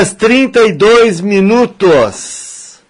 6h32.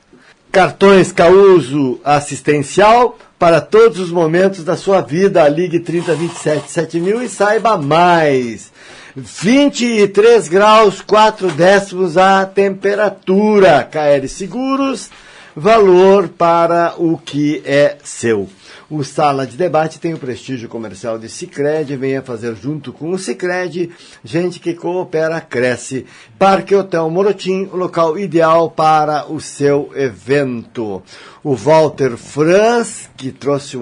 Cartões Causo assistencial para todos os momentos da sua vida. Ligue 3027-7000 e saiba mais. 23 graus 4 décimos a temperatura. KL Seguros, valor para o que é seu. O Sala de Debate tem o prestígio comercial de Sicredi. Venha fazer junto com o Sicredi. Gente que coopera, cresce. Parque Hotel Morotim, o local ideal para o seu evento. O Walter Franz, que trouxe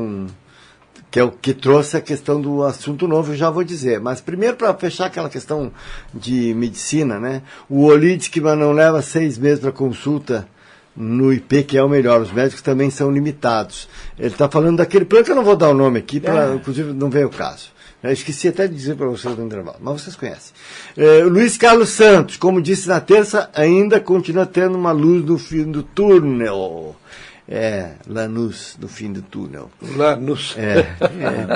que trouxe a questão do assunto novo, eu já vou dizer. Mas primeiro, para fechar aquela questão de medicina, né? O Oli diz que não leva 6 meses para consulta no IP, que é o melhor. Os médicos também são limitados. Ele está falando daquele plano que eu não vou dar o nome aqui, inclusive não veio o caso. Eu esqueci até de dizer para vocês no intervalo, mas vocês conhecem. Luiz Carlos Santos, como disse na terça, ainda continua tendo uma luz no fim do túnel. Lanús, no fim do túnel. Lanús.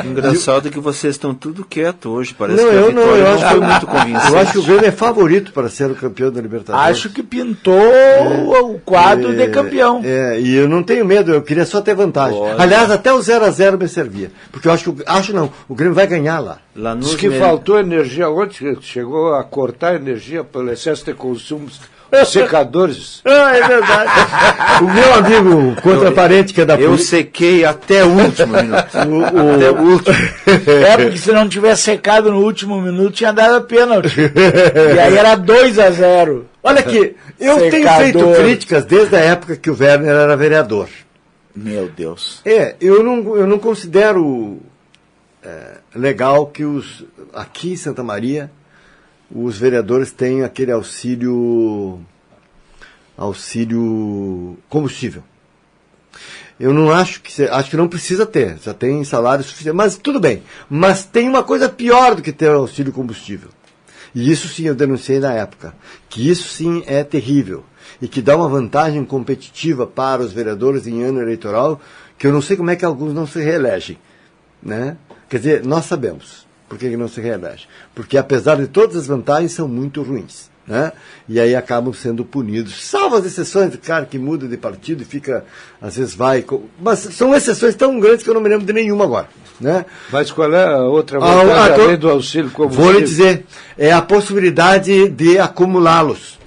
Engraçado que vocês estão tudo quietos hoje. Parece não, que a eu não. vitória Eu acho foi muito convincente. Eu acho que o Grêmio é favorito para ser o campeão da Libertadores. Acho que pintou o quadro de campeão. E eu não tenho medo, eu queria só ter vantagem. Olha. Aliás, até o 0-0 me servia. Porque eu o Grêmio vai ganhar lá. Diz que faltou energia ontem, chegou a cortar energia pelo excesso de consumo. Secadores. É verdade. O meu amigo contraparente, que é da Eu sequei até o último minuto. Até o último. Porque se não tivesse secado no último minuto, tinha dado pênalti. E aí era 2-0. Olha aqui, eu tenho feito críticas desde a época que o Werner era vereador. Meu Deus. Eu não considero legal que aqui em Santa Maria os vereadores têm aquele auxílio combustível. Eu não acho que não precisa ter, já tem salário suficiente, mas tudo bem. Mas tem uma coisa pior do que ter o auxílio combustível. E isso sim eu denunciei na época, que isso sim é terrível e que dá uma vantagem competitiva para os vereadores em ano eleitoral, que eu não sei como é que alguns não se reelegem, né? Quer dizer, nós sabemos. Por que não se reelege? Porque, apesar de todas as vantagens, são muito ruins, né? E aí acabam sendo punidos. Salvo as exceções do cara que muda de partido e fica, às vezes vai... Mas são exceções tão grandes que eu não me lembro de nenhuma agora, né? Mas qual é a outra vantagem além do auxílio combustível? Vou lhe dizer, é a possibilidade de acumulá-los.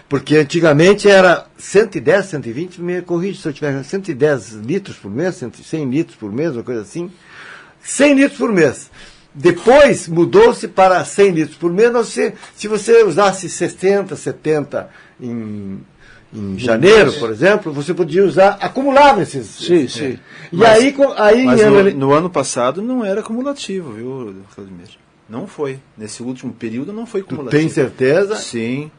Porque antigamente era 110, 120, me corrige se eu tiver 110 litros por mês, 100 litros por mês, uma coisa assim. 100 litros por mês. Depois mudou-se para 100 litros por mês. Se você usasse 60, 70 em janeiro, por exemplo, você podia usar, acumulava esses. Sim. Mas no ano passado não era acumulativo, viu, Vladimir? Não foi. Nesse último período não foi cumulativo. Tem certeza? Sim.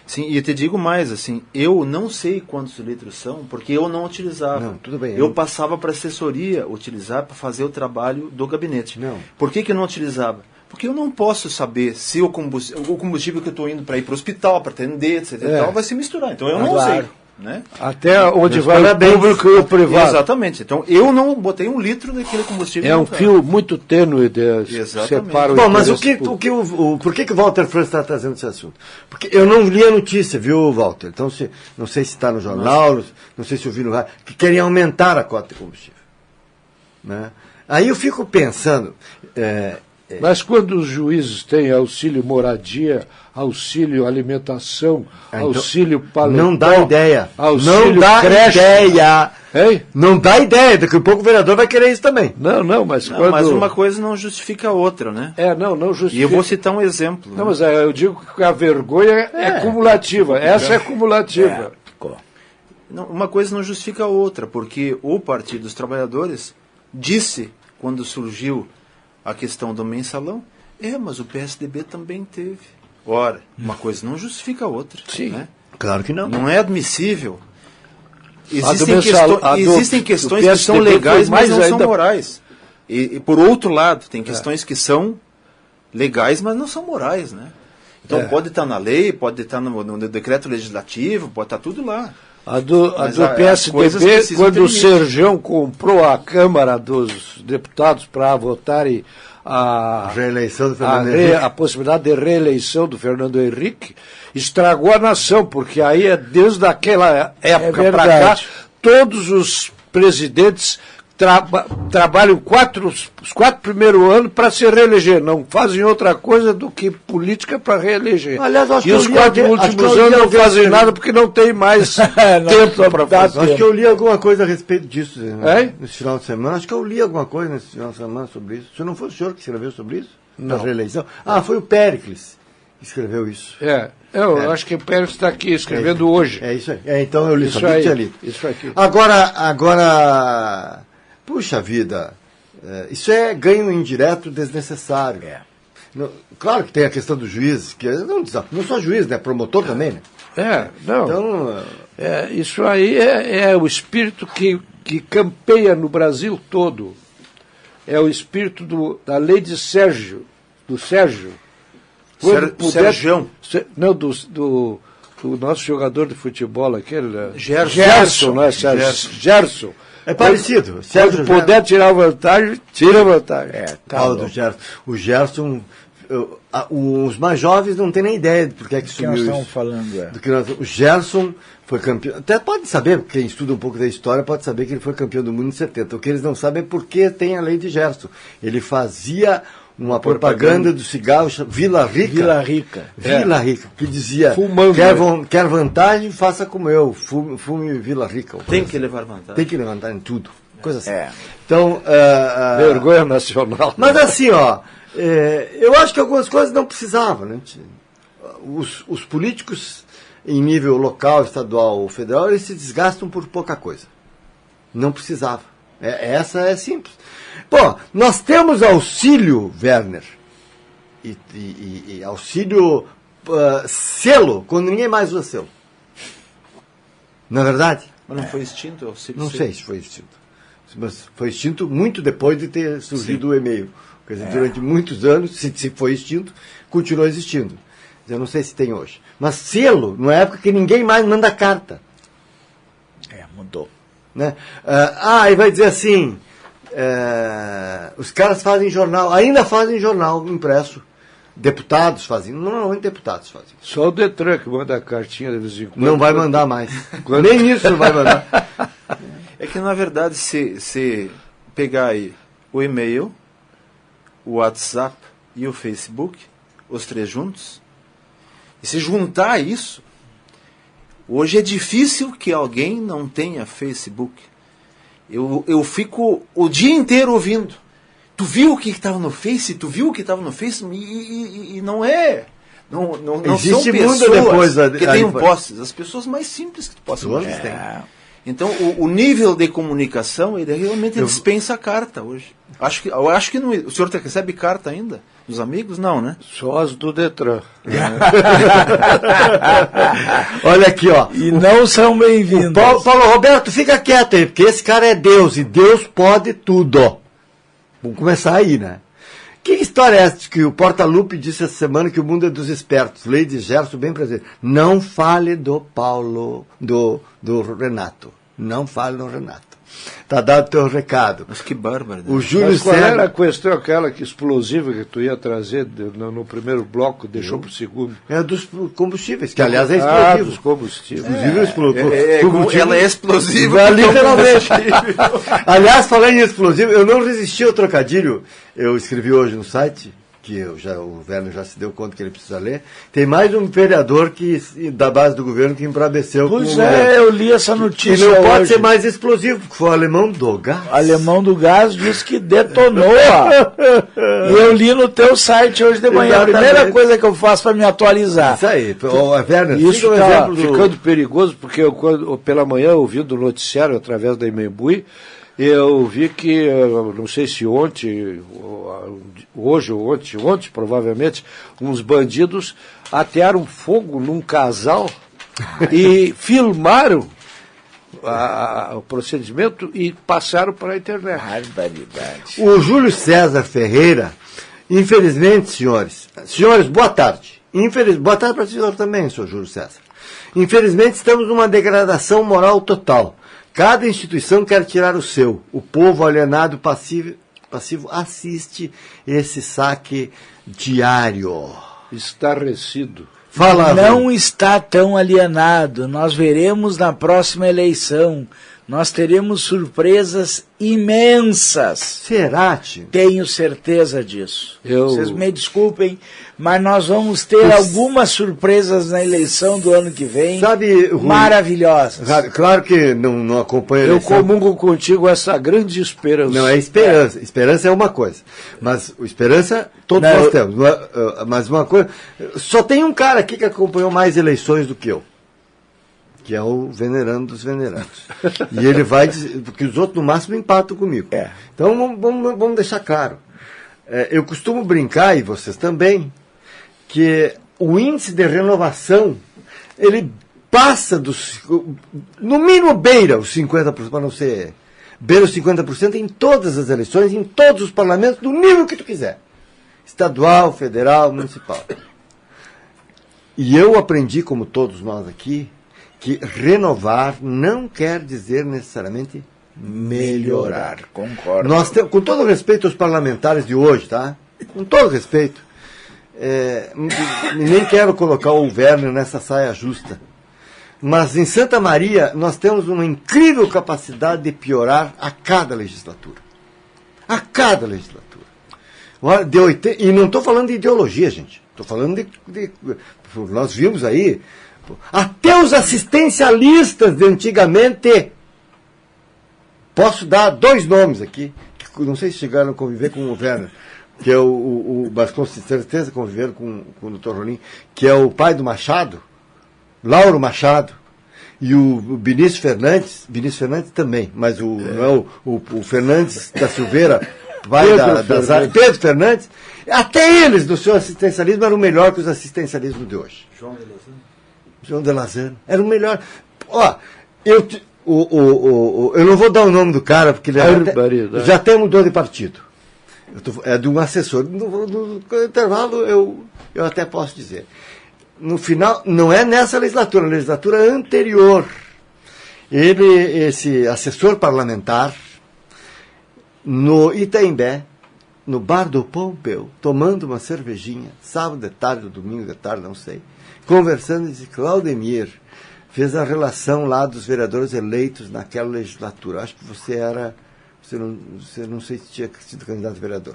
Sim, e eu te digo mais, assim, eu não sei quantos litros são, porque eu não utilizava. Não, tudo bem. Eu passava para a assessoria utilizar para fazer o trabalho do gabinete. Não. Por que eu não utilizava? Porque eu não posso saber se o combustível que eu estou indo para ir para o hospital, para atender, etc. Tal, vai se misturar. Então eu não sei. Né? Até onde vai o público e o privado. Exatamente. Então eu não botei 1 litro daquele combustível. É um fio muito tênue separa o. Bom, mas por que o Walter Franz está trazendo esse assunto? Porque eu não li a notícia, viu, Walter? Então não sei se está no jornal, não sei se eu vi no rádio, que querem aumentar a cota de combustível, né? Aí eu fico pensando. Mas quando os juízes têm auxílio moradia, auxílio alimentação, auxílio paletó... Não dá ideia. Auxílio não dá creche. Ideia. Hein? Não dá ideia. Daqui a pouco o vereador vai querer isso também. Mas quando... Mas uma coisa não justifica a outra, né? Não justifica. E eu vou citar um exemplo. Não, mas eu digo que a vergonha é cumulativa. Essa é cumulativa. Não, uma coisa não justifica a outra, porque o Partido dos Trabalhadores disse, quando surgiu a questão do mensalão, mas o PSDB também teve. Ora, uma coisa não justifica a outra. Sim. Né? Claro que não. Não é admissível. Existem questões que são legais, mas não são morais. E por outro lado, tem questões que são legais, mas não são morais, né? Então pode estar na lei, pode estar no decreto legislativo, pode estar tudo lá. A do PSDB, quando o Sergião comprou a Câmara dos Deputados para votarem reeleição do Fernando Henrique. A possibilidade de reeleição do Fernando Henrique estragou a nação, porque aí, desde aquela época para cá, todos os presidentes trabalham os 4 primeiros anos para se reeleger, não fazem outra coisa do que política para reeleger. Aliás, acho e os 4 últimos anos não fazem nada porque não tem mais tempo para fazer. Acho que eu li alguma coisa a respeito disso nesse final de semana. Acho que eu li alguma coisa nesse final de semana sobre isso. Se não foi o senhor que escreveu sobre isso? Na reeleição? Foi o Péricles que escreveu isso. Eu acho que o Pérez está aqui escrevendo hoje. É isso aí. Então eu li, isso sabia aí, que tinha lido. Isso aqui. Agora, puxa vida, isso é ganho indireto desnecessário. Claro que tem a questão do juiz, que não só juiz, né? Promotor também, né? Então, isso aí é o espírito que campeia no Brasil todo. É o espírito da lei de Sérgio, do Sérgio. Sérgio. Não, do nosso jogador de futebol, aquele. Gerson, não é Sérgio? Gerson. É parecido. Quando puder tirar vantagem, tira vantagem. Do Gerson. O Gerson, os mais jovens não têm nem ideia de por que sumiu isso. Nós estamos falando, O Gerson foi campeão. Até pode saber, quem estuda um pouco da história pode saber que ele foi campeão do mundo em 70. O que eles não sabem é por que tem a lei de Gerson. Ele fazia uma propaganda do cigarro Vila Rica, que dizia: quer vantagem, faça como eu, fume Vila Rica. Tem que levar vantagem. Tem que levantar em tudo. Coisa assim. Então, vergonha nacional. Mas assim, eu acho que algumas coisas não precisavam, né? Os políticos em nível local, estadual ou federal, eles se desgastam por pouca coisa. Não precisava. Essa é simples. Bom, nós temos auxílio, Werner, e auxílio selo, quando ninguém mais usa selo. Não é verdade? Mas não foi extinto o auxílio? Não sei se foi extinto. Mas foi extinto muito depois de ter surgido o e-mail. Quer dizer, durante muitos anos, se foi extinto, continuou existindo. Eu não sei se tem hoje. Mas selo, numa época que ninguém mais manda carta. Mudou. Né? E vai dizer assim... os caras fazem jornal, ainda fazem jornal impresso. Deputados fazem, normalmente deputados fazem. Só o Detran que manda a cartinha de vez em quando. Não vai mandar mais. Nem isso não vai mandar. É que, na verdade, se pegar aí o e-mail, o WhatsApp e o Facebook, os 3 juntos, e se juntar isso, hoje é difícil que alguém não tenha Facebook. Eu fico o dia inteiro ouvindo. Tu viu o que estava no Face? Tu viu o que estava no Face? E não é. Não são pessoas que têm posses. As pessoas mais simples que tu possa ter. Então, o nível de comunicação, ele realmente dispensa a carta hoje. Eu acho que não. O senhor recebe carta ainda? Dos amigos? Não, né? Só as do Detran. Olha aqui, E não são bem-vindos. Paulo Roberto, fica quieto aí, porque esse cara é Deus, e Deus pode tudo. Vamos começar aí, né? Que história é essa que o Porta-Lupe disse essa semana que o mundo é dos espertos? Lei de Gerson bem presente. Não fale do Paulo, do Renato. Não fale do Renato. Tá dado o teu recado. Mas que bárbaro. O Júlio Mas qual era a questão aquela explosiva que tu ia trazer no primeiro bloco, deixou para o segundo? É dos combustíveis, que aliás é explosivo. Dos combustíveis. Inclusive, ela é explosiva. Literalmente. Aliás, falando em explosivo, eu não resisti ao trocadilho. Eu escrevi hoje no site, que o Werner já se deu conta que ele precisa ler. Tem mais um vereador da base do governo que embraveceu com o governo. Eu li essa notícia. E não pode ser mais explosivo, porque foi o alemão do gás. O alemão do gás disse que detonou. E eu li no teu site hoje de manhã. Exatamente. A primeira coisa que eu faço para me atualizar. Isso aí. Werner, isso está ficando perigoso, porque pela manhã, ouvindo o noticiário através da Imembui, eu vi que, não sei se ontem, hoje ou ontem provavelmente, uns bandidos atearam fogo num casal e filmaram o procedimento e passaram para a internet. Barbaridade. O Júlio César Ferreira, infelizmente, senhores, boa tarde. Boa tarde para o senhor também, senhor Júlio César. Infelizmente, estamos numa degradação moral total. Cada instituição quer tirar o seu. O povo alienado passivo assiste esse saque diário. Estarrecido. Fala, Não está tão alienado. Nós veremos na próxima eleição. Nós teremos surpresas imensas. será, tio? Tenho certeza disso. Eu- Vocês me desculpem, mas nós vamos ter algumas surpresas na eleição do ano que vem. Sabe, Rui, maravilhosas. Claro que não acompanha a Eu eleição. comungo contigo essa grande esperança. Não, é esperança. Esperança é uma coisa. Mas esperança todos Não, nós temos. Mas uma coisa. Só tem um cara aqui que acompanhou mais eleições do que eu. Que é o venerando dos venerandos. E ele vai dizer, porque os outros no máximo empatam comigo. É. Então vamos deixar claro. Eu costumo brincar, e vocês também, que o índice de renovação, ele passa dos. No mínimo beira os 50%, para não ser. Beira os 50% em todas as eleições, em todos os parlamentos, do nível que tu quiser. Estadual, federal, municipal. E eu aprendi, como todos nós aqui, que renovar não quer dizer necessariamente melhorar. Concordo. Nós temos, com todo respeito aos parlamentares de hoje, tá? Com todo respeito, nem quero colocar o Werner nessa saia justa, mas em Santa Maria nós temos uma incrível capacidade de piorar a cada legislatura. A cada legislatura. Olha, e não estou falando de ideologia, gente. Estou falando de. Nós vimos aí. Até os assistencialistas de antigamente. Posso dar 2 nomes aqui, que não sei se chegaram a conviver com o Werner, que é mas com certeza conviveram com o Dr. Rolim, que é o pai do Machado, Lauro Machado, e o Vinícius Fernandes também, mas não é o Fernandes da Silveira, pai Pedro Fernandes, até eles, do seu assistencialismo, eram melhor que os assistencialismos de hoje. João de Lazano. Era o melhor. Ó, eu não vou dar o nome do cara, porque ele já até mudou de partido. É de um assessor. No intervalo eu até posso dizer. No final, não é nessa legislatura, na legislatura anterior. Esse assessor parlamentar, no Itaimbé, no bar do Pompeu, tomando uma cervejinha, sábado de tarde ou domingo de tarde, não sei, conversando, disse: Claudemir fez a relação lá dos vereadores eleitos naquela legislatura. Acho que você não sei se tinha sido candidato a vereador,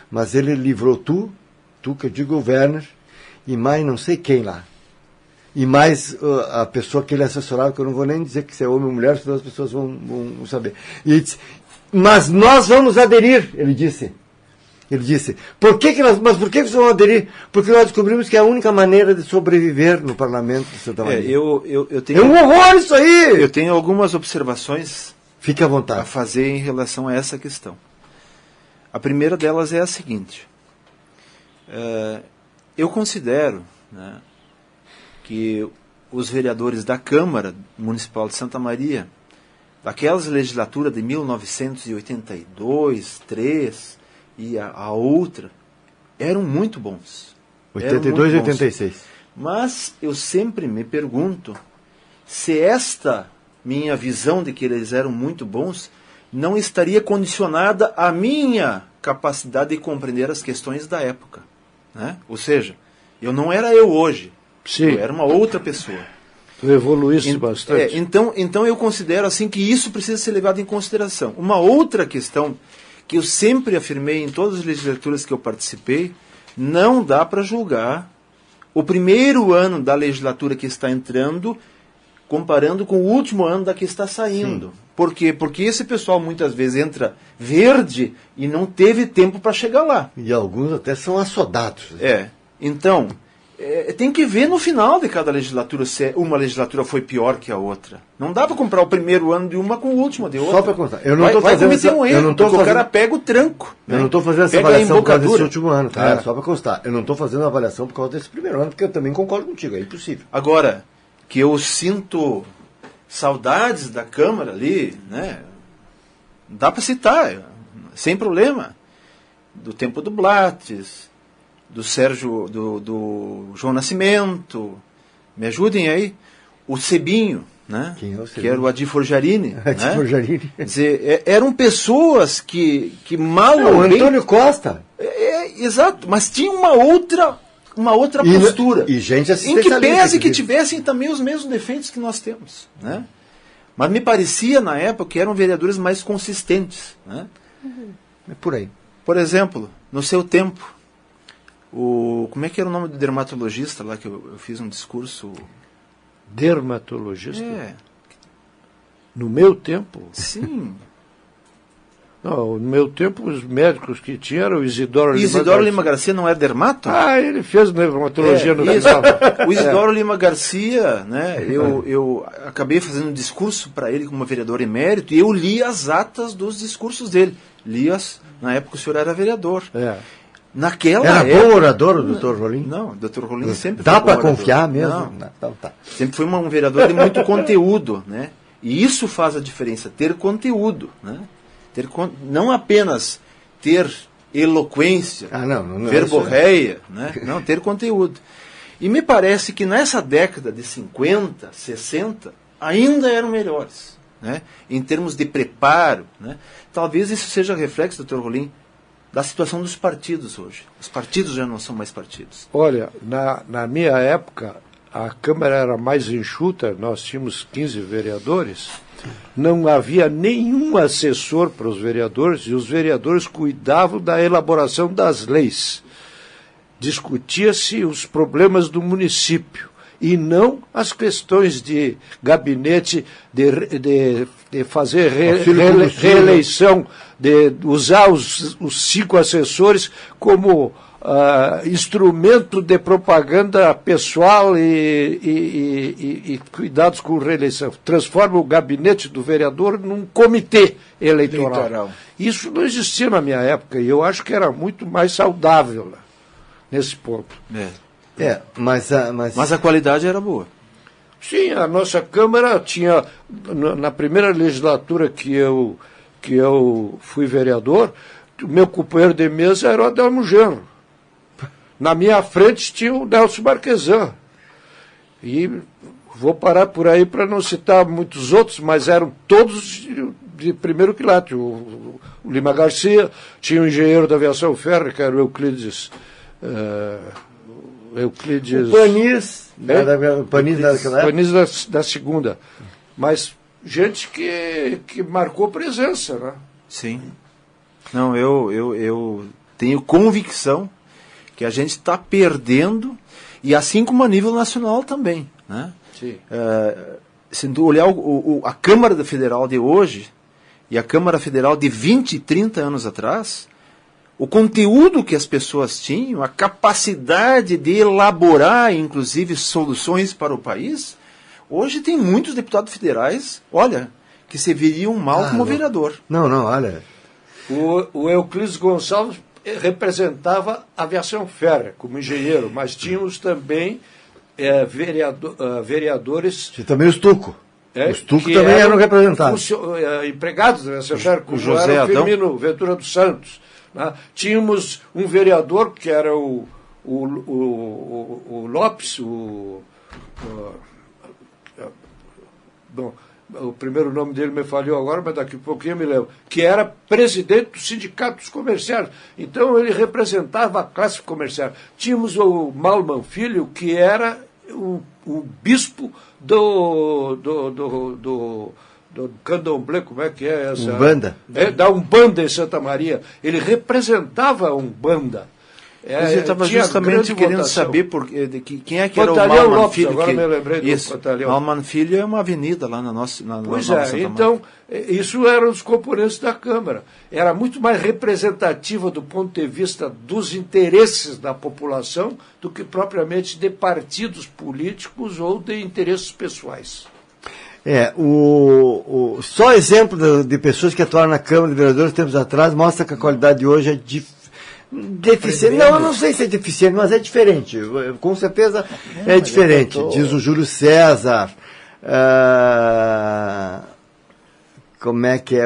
mas ele livrou tu que eu digo o Werner, e mais não sei quem lá. E mais a pessoa que ele assessorava, que eu não vou nem dizer que se é homem ou mulher, senão as pessoas vão saber. E ele disse: mas nós vamos aderir, ele disse. Ele disse: mas por que vocês vão aderir? Porque nós descobrimos que é a única maneira de sobreviver no parlamento de Santa Maria. Eu tenho, é um horror isso aí! Eu tenho algumas observações Fique à vontade. a fazer em relação a essa questão. A primeira delas é a seguinte. Eu considero, né, que os vereadores da Câmara Municipal de Santa Maria, daquelas legislaturas de 1982, 3 e a outra, eram muito bons. 82 e 86. Mas eu sempre me pergunto se esta minha visão de que eles eram muito bons não estaria condicionada à minha capacidade de compreender as questões da época, né? Ou seja, eu não era eu hoje. Sim. Eu era uma outra pessoa. Tu evoluíste bastante. Então eu considero assim que isso precisa ser levado em consideração. Uma outra questão que eu sempre afirmei em todas as legislaturas que eu participei: não dá para julgar o primeiro ano da legislatura que está entrando comparando com o último ano da que está saindo. Sim. Por quê? Porque esse pessoal muitas vezes entra verde e não teve tempo para chegar lá. E alguns até são assodados. Então, tem que ver no final de cada legislatura se uma legislatura foi pior que a outra. Não dá para comparar o primeiro ano de uma com o último de outra. Só para constar. Eu não estou fazendo cometer um erro, porque o cara pega o tranco. Eu não estou fazendo essa avaliação por causa desse último ano, tá? Só para constar. Eu não estou fazendo a avaliação por causa desse primeiro ano, porque eu também concordo contigo, é impossível. Agora, que eu sinto saudades da Câmara ali, né? Dá para citar, sem problema. Do tempo do Blattes, do Sérgio, do João Nascimento, me ajudem aí. O Cebinho, né? Quem é o Que era o Adi Forjarini. Adi né? Forjarini. Quer dizer, eram pessoas que mal Não, o ou bem... Antônio Costa. Exato, mas tinha uma outra postura. E gente em que assistencialista, pese que inclusive. tivessem também os mesmos defeitos que nós temos. Né? Mas me parecia, na época, que eram vereadores mais consistentes. Né? É por aí. Por exemplo, no seu tempo, como é que era o nome do dermatologista lá que eu fiz um discurso? Dermatologista? No meu tempo? Sim. Não, no meu tempo os médicos que tinham eram o Isidoro Lima Garcia não é dermato? Ele fez dermatologia no isso. final. O Isidoro Lima Garcia, né, eu acabei fazendo um discurso para ele como vereador emérito e eu li as atas dos discursos dele. Na época o senhor era vereador. Naquela era época, bom orador o doutor Rolim? Não, o doutor Rolim sempre Dá foi para confiar mesmo? Não. Então, tá. Sempre foi um vereador de muito conteúdo, né? E isso faz a diferença, ter conteúdo, né? Não apenas ter eloquência, verborreia, né? Não, ter conteúdo. E me parece que nessa década de 50, 60, ainda eram melhores, né? Em termos de preparo, né? Talvez isso seja reflexo, doutor Rolim, da situação dos partidos hoje. Os partidos já não são mais partidos. Olha, na minha época, a Câmara era mais enxuta, nós tínhamos 15 vereadores, não havia nenhum assessor para os vereadores, e os vereadores cuidavam da elaboração das leis. Discutia-se os problemas do município, e não as questões de gabinete, de fazer reeleição, de usar os 5 assessores como instrumento de propaganda pessoal e cuidados com reeleição. Transforma o gabinete do vereador num comitê eleitoral. Isso não existia na minha época, e eu acho que era muito mais saudável nesse ponto. Mas a qualidade era boa. Sim, a nossa Câmara tinha, na primeira legislatura que eu fui vereador, o meu companheiro de mesa era o Adelmo Genro. Na minha frente tinha o Nelson Marquesan. E vou parar por aí para não citar muitos outros, mas eram todos de primeiro quilate. O Lima Garcia, tinha o engenheiro da aviação férrea, que era o Euclides. O Panis, Panis da segunda. Mas gente que marcou presença, né? Sim. Não, eu tenho convicção que a gente está perdendo, e assim como a nível nacional também. Né? Sim. Se tu olhar a Câmara Federal de hoje e a Câmara Federal de 20, 30 anos atrás, o conteúdo que as pessoas tinham, a capacidade de elaborar, inclusive, soluções para o país, hoje tem muitos deputados federais, que se viriam mal como vereador. Não, olha. O Euclides Gonçalves representava a aviação férrea como engenheiro, mas tínhamos também vereadores... Tinha também os Tuco. Os Tuco também eram representados. Empregados da aviação férrea, como José era o Adão. Firmino Ventura dos Santos. Né? Tínhamos um vereador que era o Lopes, o primeiro nome dele me falhou agora, mas daqui a pouquinho eu me lembro, que era presidente do Sindicato dos Comerciários. Então ele representava a classe comercial. Tínhamos o Malman Filho, que era o bispo do Candomblé, como é que é essa? Umbanda. Da Umbanda em Santa Maria. Ele representava a Umbanda. Eu estava justamente querendo saber quem é que era o Pantalhão Malman Lopes, Filho. agora me lembrei do Pantalhão. Malman Filho é uma avenida lá na nossa Pois Nova Santa então, isso eram os componentes da Câmara. Era muito mais representativa do ponto de vista dos interesses da população do que propriamente de partidos políticos ou de interesses pessoais. Só exemplo de pessoas que atuaram na Câmara de Vereadores tempos atrás mostra que a qualidade de hoje é deficiente. Não, eu não sei se é deficiente, mas é diferente. Com certeza é diferente. Diz o Júlio César. Como é que é?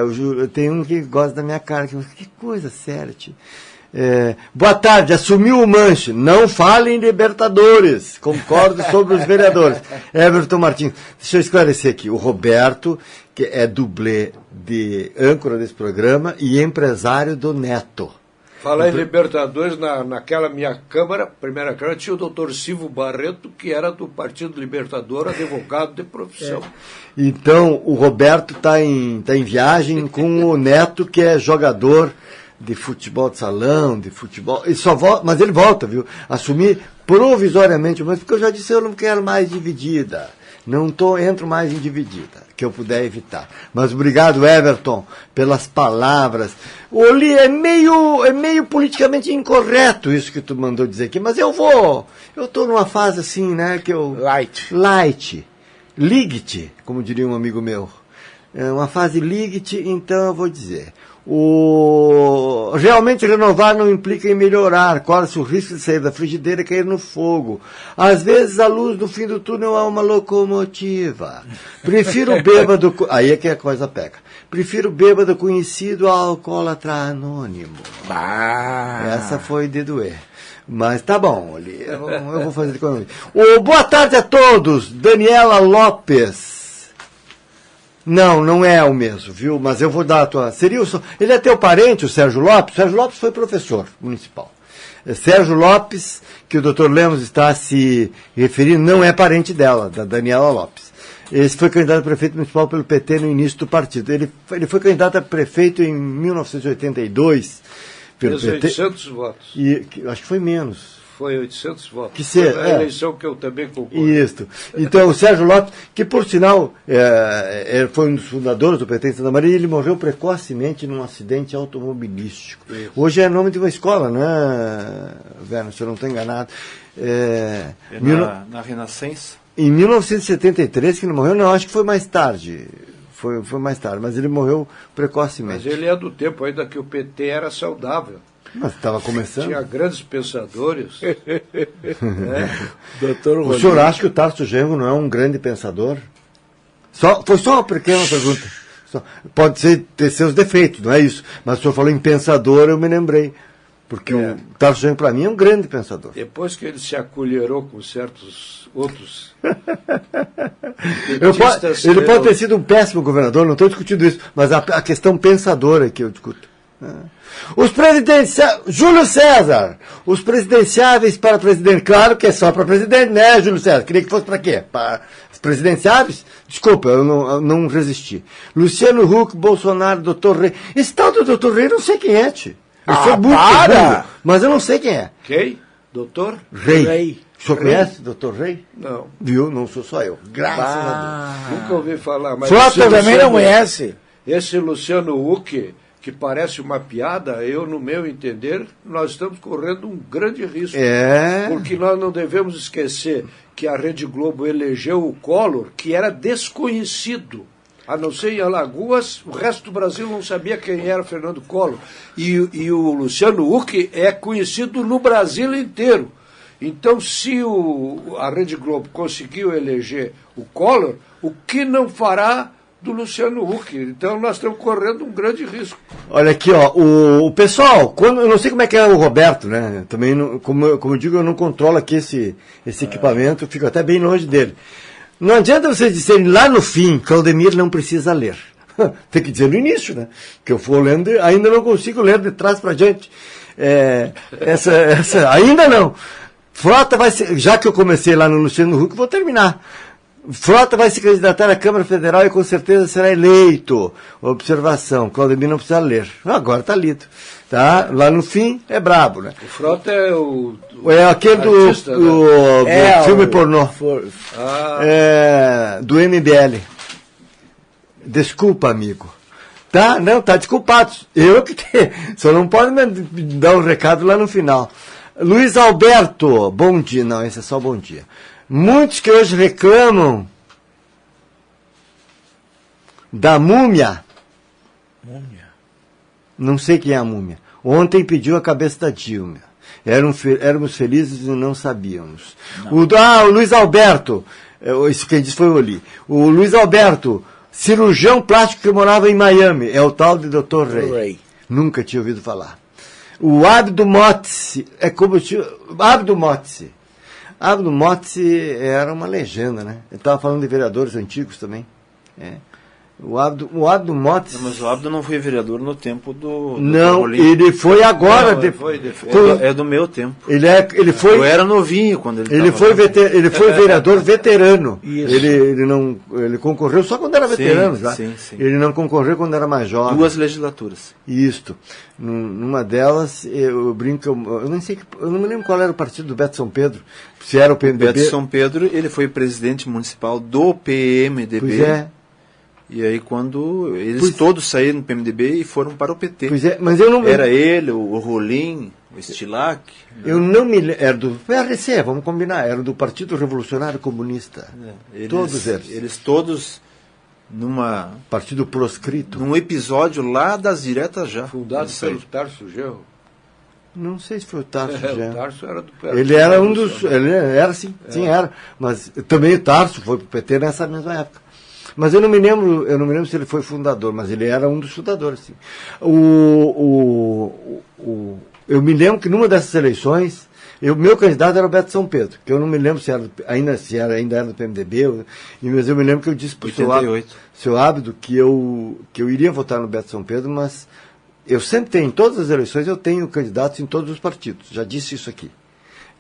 Tem um que gosta da minha cara. Que coisa séria, tio. Boa tarde, assumiu o manche. Não fale em Libertadores. Concordo sobre os vereadores. Everton Martins. Deixa eu esclarecer aqui. O Roberto, que é dublê de âncora desse programa e empresário do Neto. Falar em Libertadores, naquela minha Câmara, primeira Câmara, tinha o doutor Silvio Barreto, que era do Partido Libertador, advogado de profissão. Então, o Roberto está em viagem com o Neto, que é jogador de futebol de salão, de futebol. E só volta, mas ele volta, viu? Assumir provisoriamente, mas porque eu já disse, eu não quero mais dividida. Não entro mais em dividida, que eu puder evitar. Mas obrigado, Everton, pelas palavras. Oli, é meio politicamente incorreto isso que tu mandou dizer aqui, mas eu estou numa fase assim, né, que eu... Light. Light, como diria um amigo meu. É uma fase light, então eu vou dizer. Realmente renovar não implica em melhorar, corre-se o risco de sair da frigideira e cair no fogo. Às vezes a luz no fim do túnel é uma locomotiva. Prefiro o bêbado... Aí é que a coisa pega. Prefiro o bêbado conhecido ao alcoólatra anônimo. Essa foi de doer. Mas tá bom, eu vou fazer de economia. Boa tarde a todos, Daniela Lopes. Não é o mesmo, viu? Mas eu vou dar a tua... Ele é teu parente, o Sérgio Lopes? O Sérgio Lopes foi professor municipal. Sérgio Lopes, que o Dr. Lemos está se referindo, não é parente dela, da Daniela Lopes. Esse foi candidato a prefeito municipal pelo PT no início do partido. Ele foi candidato a prefeito em 1982 pelo PT. 800 votos. Acho que foi menos. Foi 800 votos. Foi a eleição que eu também concordo. Isso. Então, o Sérgio Lopes, que por sinal foi um dos fundadores do PT em Santa Maria, ele morreu precocemente num acidente automobilístico. Isso. Hoje é nome de uma escola, né, Werner, se eu não estou enganado. Na Renascença? Em 1973 que ele morreu, não, acho que foi mais tarde. Foi mais tarde, mas ele morreu precocemente. Mas ele é do tempo ainda que o PT era saudável. Mas estava começando. Tinha grandes pensadores. Doutor o senhor acha que o Tarso Genro não é um grande pensador? Foi só uma pequena pergunta. Pode ter seus defeitos, não é isso. Mas o senhor falou em pensador, eu me lembrei. Porque o Tarso Genro, para mim, é um grande pensador. Depois que ele se acolherou com certos outros... ele pode ter sido um péssimo governador, não estou discutindo isso, mas a questão pensadora é que eu discuto. Os presidenciáveis, Júlio César, os presidenciáveis para presidente, claro que é só para presidente, né, Júlio César? Queria que fosse para quê? Para os presidenciáveis? Desculpa, eu não resisti. Luciano Huck, Bolsonaro, Dr. Rei. Esse tal do Dr. Rei, eu não sei quem é, tio. Eu sou burro, mas eu não sei quem é. Quem? Doutor? Rei. O senhor conhece Dr. Rei? Não. Viu? Não sou só eu. Graças a Deus. Nunca ouvi falar. Mas Frota também não conhece. Esse Luciano Huck, que parece uma piada, no meu entender, nós estamos correndo um grande risco. Porque nós não devemos esquecer que a Rede Globo elegeu o Collor, que era desconhecido. A não ser em Alagoas, o resto do Brasil não sabia quem era Fernando Collor. E o Luciano Huck é conhecido no Brasil inteiro. Então, se a Rede Globo conseguiu eleger o Collor, o que não fará do Luciano Huck? Então, nós estamos correndo um grande risco. Olha aqui, ó, o pessoal, eu não sei como é que é o Roberto, né? Também, como eu digo, eu não controlo aqui esse equipamento, eu fico até bem longe dele. Não adianta vocês dizerem lá no fim, Claudemir não precisa ler. Tem que dizer no início, né? Que eu for lendo, ainda não consigo ler de trás para diante. Ainda não. Frota vai ser, já que eu comecei lá no Luciano Huck, vou terminar. Frota vai se candidatar à Câmara Federal e com certeza será eleito. Observação, Claudemir não precisa ler. Agora está lido. Tá? Lá no fim é brabo, né? O Frota é o aquele artista, do filme pornô. Do MBL. Desculpa, amigo. Tá? Não, tá desculpado. Eu que tenho. Só não pode me dar um recado lá no final. Luiz Alberto, bom dia. Não, esse é só bom dia. Muitos que hoje reclamam da múmia. Não sei quem é a múmia. Ontem pediu a cabeça da Dilma. Éramos felizes e não sabíamos. O Luiz Alberto, isso quem disse foi o Oli. O Luiz Alberto, cirurgião plástico que morava em Miami, é o tal de Dr. Rei. Nunca tinha ouvido falar. O Abdo Motsi, Abdo Motsi. Abdo Motsi era uma legenda, né? Eu estava falando de vereadores antigos também. O Abdo Motsi... Não, mas o Abdo não foi vereador no tempo do Não, Rolim. ele foi agora. É do meu tempo. Ele foi, eu era novinho quando ele foi vereador veterano. Ele concorreu só quando era veterano. Sim. Ele não concorreu quando era mais jovem. 2 legislaturas. Isto. Numa delas, eu brinco, eu não me lembro qual era o partido do Beto São Pedro. Se era o PMDB. Beto São Pedro, ele foi presidente municipal do PMDB. Pois é. E aí quando eles todos saíram do PMDB e foram para o PT. Pois é, mas eu não... Era ele, o Rolim, o Stilac. Eu não me lembro... Era do PRC, vamos combinar. Era do Partido Revolucionário Comunista. Todos eles. Eles todos numa... Partido proscrito. Num episódio lá das diretas já. Fundado pelo Tarso Genro. Não sei se foi o Tarso Genro. O Tarso era do PRC. Ele era um dos... Ele era, sim, era. Mas também o Tarso foi para o PT nessa mesma época. Mas eu não me lembro se ele foi fundador, mas ele era um dos fundadores, sim. Eu me lembro que numa dessas eleições, meu candidato era o Beto São Pedro, que eu não me lembro se ainda era do PMDB, mas eu me lembro que eu disse para o seu Abdo que eu iria votar no Beto São Pedro, mas eu sempre tenho, em todas as eleições, eu tenho candidatos em todos os partidos, já disse isso aqui.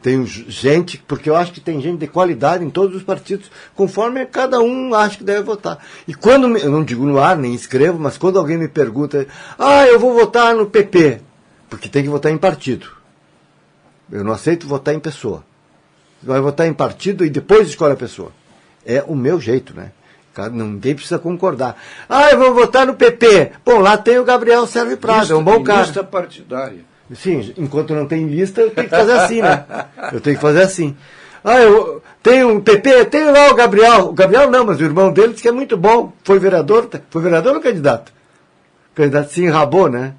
Tenho gente, porque eu acho que tem gente de qualidade em todos os partidos, conforme cada um acha que deve votar. E quando, eu não digo no ar, nem escrevo, mas quando alguém me pergunta, eu vou votar no PP, porque tem que votar em partido. Eu não aceito votar em pessoa. Vai votar em partido e depois escolhe a pessoa. É o meu jeito, né? Ninguém precisa concordar. Eu vou votar no PP. Bom, lá tem o Gabriel Serve Prado, é um bom cara. Lista partidária. Sim, enquanto não tem lista, eu tenho que fazer assim, né? Eu tenho que fazer assim. Eu tenho um PP, tenho lá o Gabriel. O Gabriel não, mas o irmão dele disse que é muito bom. Foi vereador ou candidato? O candidato se enrabou, né?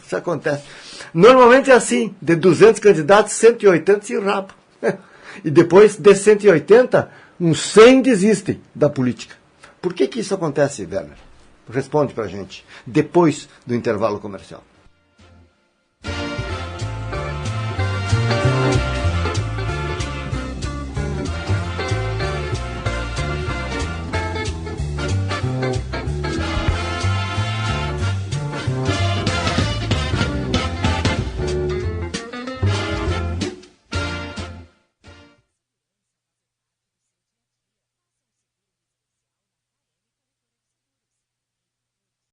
Isso acontece. Normalmente é assim, de 200 candidatos, 180 se enrabam. E depois, de 180, uns 100 desistem da política. Por que isso acontece, Werner? Responde pra gente, depois do intervalo comercial.